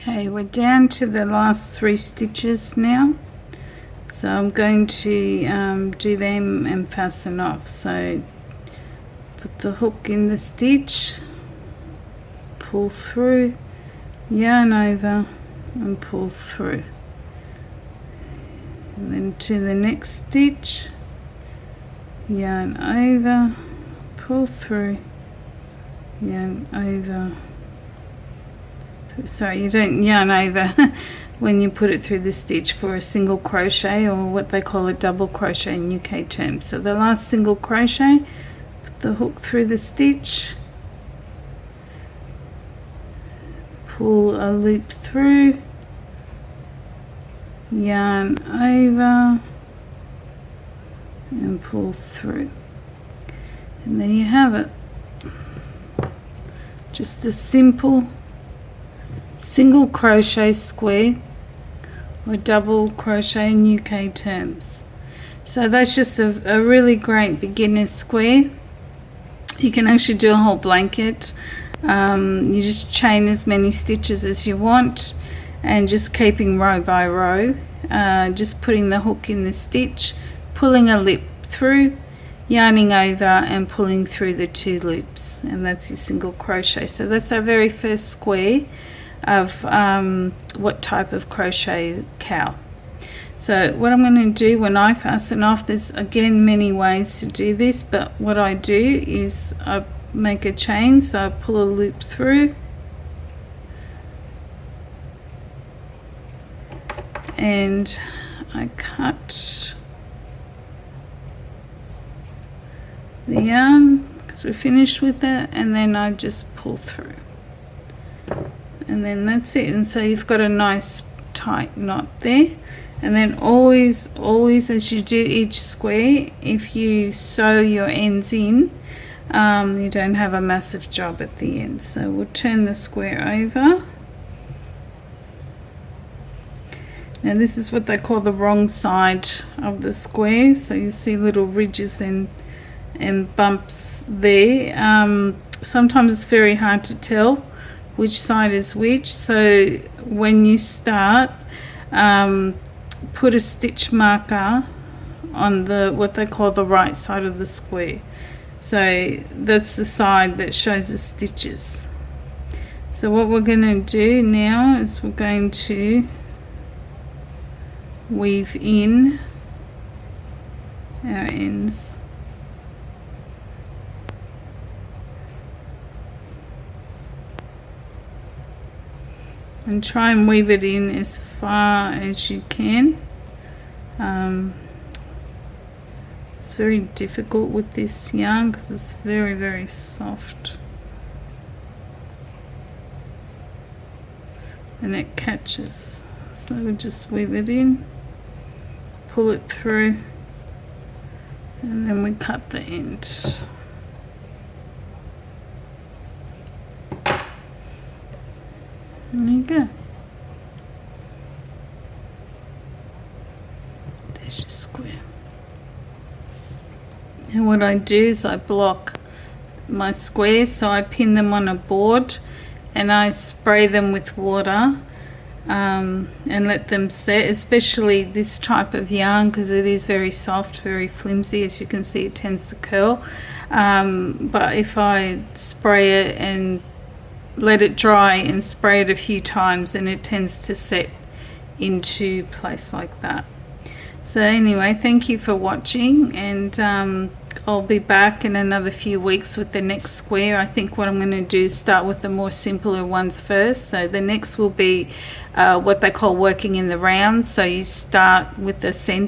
Okay, we're down to the last 3 stitches now, so I'm going to do them and fasten off. So put the hook in the stitch, pull through, yarn over and pull through, and then to the next stitch, yarn over, pull through, yarn over. Sorry, you don't yarn over when you put it through the stitch for a single crochet, or what they call a double crochet in UK terms. So the last single crochet, put the hook through the stitch, pull a loop through, yarn over and pull through, and there you have it. Just a simple single crochet square, or double crochet in UK terms. So that's just a really great beginner square. You can actually do a whole blanket. You just chain as many stitches as you want, and just keeping row by row, just putting the hook in the stitch, pulling a loop through, yarning over and pulling through the 2 loops, and that's your single crochet. So that's our very first square of what type of crochet cowl. So what I'm going to do when I fasten off, there's again many ways to do this, but what I do is I make a chain. So I pull a loop through, and I cut the yarn because we're finished with it, and then I just pull through, and then that's it. And so you've got a nice tight knot there. And then always as you do each square, if you sew your ends in, you don't have a massive job at the end. So we'll turn the square over. Now this is what they call the wrong side of the square, so you see little ridges and bumps there. Sometimes it's very hard to tell which side is which, so when you start, put a stitch marker on the what they call the right side of the square. So that's the side that shows the stitches. So what we're going to do now is we're going to weave in our ends. And try and weave it in as far as you can. It's very difficult with this yarn because it's very, very soft. And it catches. So we just weave it in, pull it through, and then we cut the end. There you go. There's your square. And what I do is I block my squares, so I pin them on a board and I spray them with water and let them set, especially this type of yarn because it is very soft, very flimsy. As you can see, it tends to curl. But if I spray it and let it dry and spray it a few times, and it tends to set into place like that. So anyway, thank you for watching, and I'll be back in another few weeks with the next square. I think what I'm going to do is start with the more simpler ones first. So the next will be what they call working in the round. So you start with the center